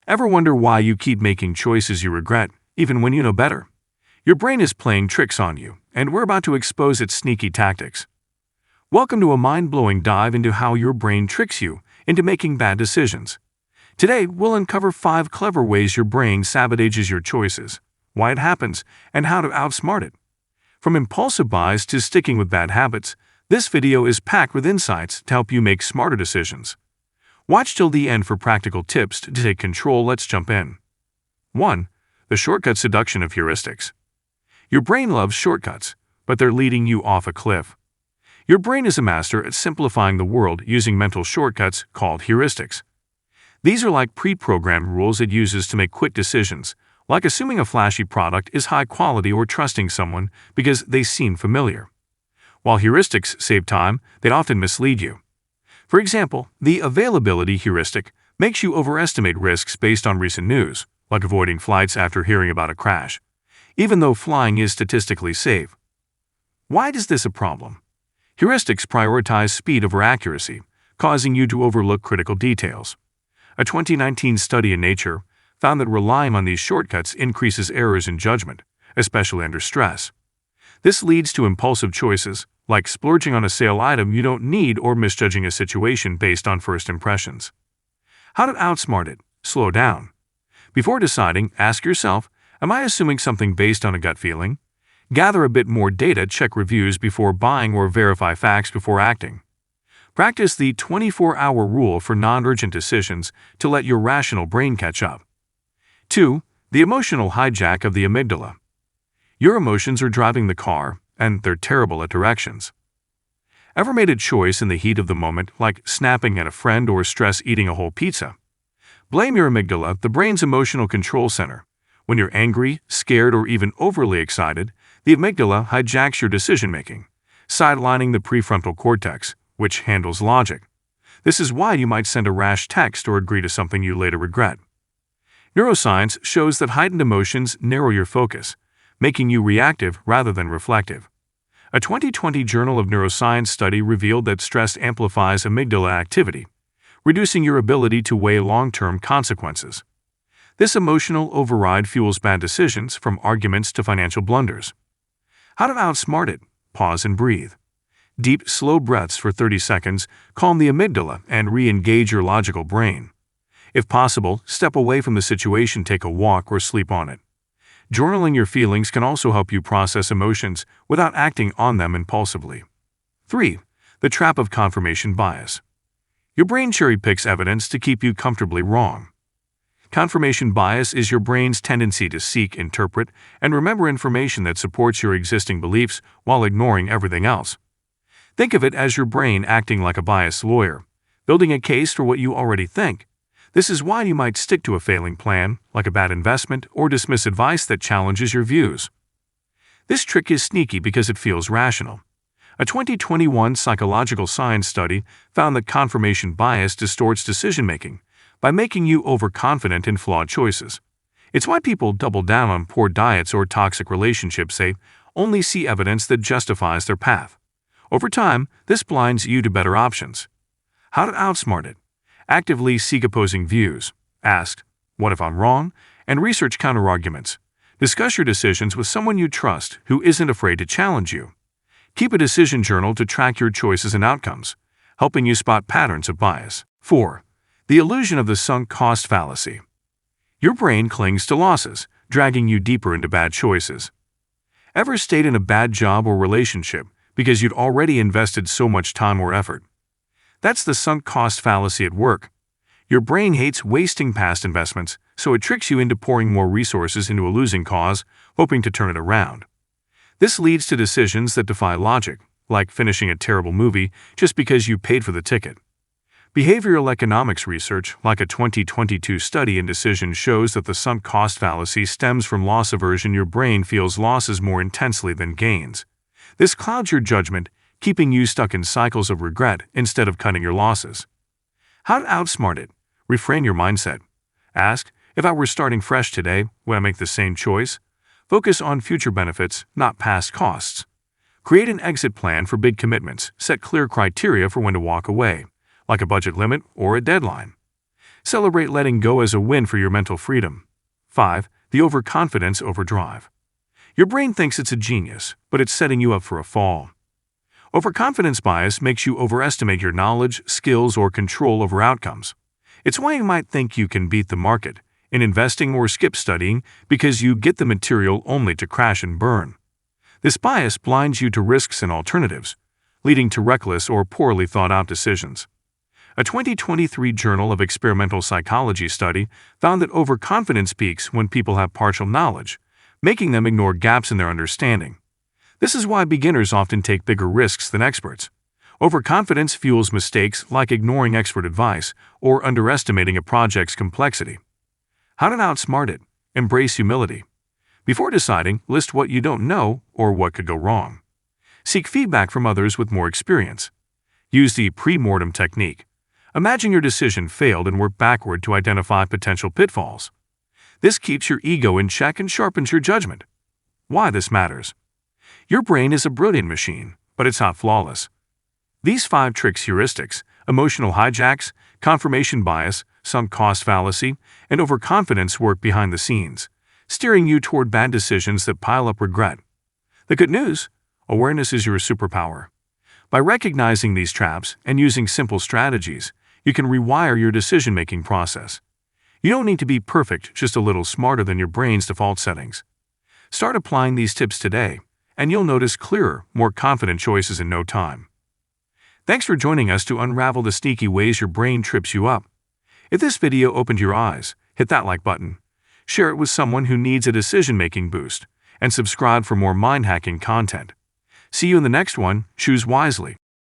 Ever wonder why you keep making choices you regret, even when you know better? Your brain is playing tricks on you, and we're about to expose its sneaky tactics. Welcome to a mind-blowing dive into how your brain tricks you into making bad decisions. Today, we'll uncover 5 clever ways your brain sabotages your choices, why it happens, and how to outsmart it. From impulsive buys to sticking with bad habits, this video is packed with insights to help you make smarter decisions. Watch till the end for practical tips to take control. Let's jump in. 1. The shortcut seduction of heuristics. Your brain loves shortcuts, but they're leading you off a cliff. Your brain is a master at simplifying the world using mental shortcuts called heuristics. These are like pre-programmed rules it uses to make quick decisions, like assuming a flashy product is high quality or trusting someone because they seem familiar. While heuristics save time, they often mislead you. For example, the availability heuristic makes you overestimate risks based on recent news, like avoiding flights after hearing about a crash, even though flying is statistically safe. Why is this a problem? Heuristics prioritize speed over accuracy, causing you to overlook critical details. A 2019 study in Nature found that relying on these shortcuts increases errors in judgment, especially under stress. This leads to impulsive choices, like splurging on a sale item you don't need or misjudging a situation based on first impressions. How to outsmart it? Slow down. Before deciding, ask yourself, am I assuming something based on a gut feeling? Gather a bit more data, check reviews before buying, or verify facts before acting. Practice the 24-hour rule for non-urgent decisions to let your rational brain catch up. 2. The emotional hijack of the amygdala. Your emotions are driving the car, and they're terrible at directions. Ever made a choice in the heat of the moment, like snapping at a friend or stress eating a whole pizza? Blame your amygdala, the brain's emotional control center. When you're angry, scared, or even overly excited, the amygdala hijacks your decision-making, sidelining the prefrontal cortex, which handles logic. This is why you might send a rash text or agree to something you later regret. Neuroscience shows that heightened emotions narrow your focus, making you reactive rather than reflective. A 2020 Journal of Neuroscience study revealed that stress amplifies amygdala activity, reducing your ability to weigh long-term consequences. This emotional override fuels bad decisions, from arguments to financial blunders. How to outsmart it? Pause and breathe. Deep, slow breaths for 30 seconds calm the amygdala and re-engage your logical brain. If possible, step away from the situation, take a walk, or sleep on it. Journaling your feelings can also help you process emotions without acting on them impulsively. 3. The trap of confirmation bias. Your brain cherry-picks evidence to keep you comfortably wrong. Confirmation bias is your brain's tendency to seek, interpret, and remember information that supports your existing beliefs while ignoring everything else. Think of it as your brain acting like a biased lawyer, building a case for what you already think. This is why you might stick to a failing plan, like a bad investment, or dismiss advice that challenges your views. This trick is sneaky because it feels rational. A 2021 psychological science study found that confirmation bias distorts decision-making by making you overconfident in flawed choices. It's why people double down on poor diets or toxic relationships. They only see evidence that justifies their path. Over time, this blinds you to better options. How to outsmart it? Actively seek opposing views. Ask, what if I'm wrong? And research counterarguments. Discuss your decisions with someone you trust who isn't afraid to challenge you. Keep a decision journal to track your choices and outcomes, helping you spot patterns of bias. 4. The illusion of the sunk cost fallacy. Your brain clings to losses, dragging you deeper into bad choices. Ever stayed in a bad job or relationship because you'd already invested so much time or effort? That's the sunk cost fallacy at work. Your brain hates wasting past investments, so it tricks you into pouring more resources into a losing cause, hoping to turn it around. This leads to decisions that defy logic, like finishing a terrible movie just because you paid for the ticket. Behavioral economics research, like a 2022 study in Decision, shows that the sunk cost fallacy stems from loss aversion. Your brain feels losses more intensely than gains. This clouds your judgment, keeping you stuck in cycles of regret instead of cutting your losses. How to outsmart it? Reframe your mindset. Ask, if I were starting fresh today, would I make the same choice? Focus on future benefits, not past costs. Create an exit plan for big commitments. Set clear criteria for when to walk away, like a budget limit or a deadline. Celebrate letting go as a win for your mental freedom. 5. The overconfidence overdrive. Your brain thinks it's a genius, but it's setting you up for a fall. Overconfidence bias makes you overestimate your knowledge, skills, or control over outcomes. It's why you might think you can beat the market in investing or skip studying because you get the material only to crash and burn. This bias blinds you to risks and alternatives, leading to reckless or poorly thought-out decisions. A 2023 Journal of Experimental Psychology study found that overconfidence peaks when people have partial knowledge, making them ignore gaps in their understanding. This is why beginners often take bigger risks than experts. Overconfidence fuels mistakes like ignoring expert advice or underestimating a project's complexity. How to outsmart it? Embrace humility. Before deciding, list what you don't know or what could go wrong. Seek feedback from others with more experience. Use the pre-mortem technique. Imagine your decision failed and work backward to identify potential pitfalls. This keeps your ego in check and sharpens your judgment. Why this matters? Your brain is a brilliant machine, but it's not flawless. These 5 tricks, heuristics, emotional hijacks, confirmation bias, sunk cost fallacy, and overconfidence work behind the scenes, steering you toward bad decisions that pile up regret. The good news? Awareness is your superpower. By recognizing these traps and using simple strategies, you can rewire your decision-making process. You don't need to be perfect, just a little smarter than your brain's default settings. Start applying these tips today, and you'll notice clearer, more confident choices in no time. Thanks for joining us to unravel the sneaky ways your brain trips you up. If this video opened your eyes, hit that like button, share it with someone who needs a decision-making boost, and subscribe for more mind-hacking content. See you in the next one. Choose wisely.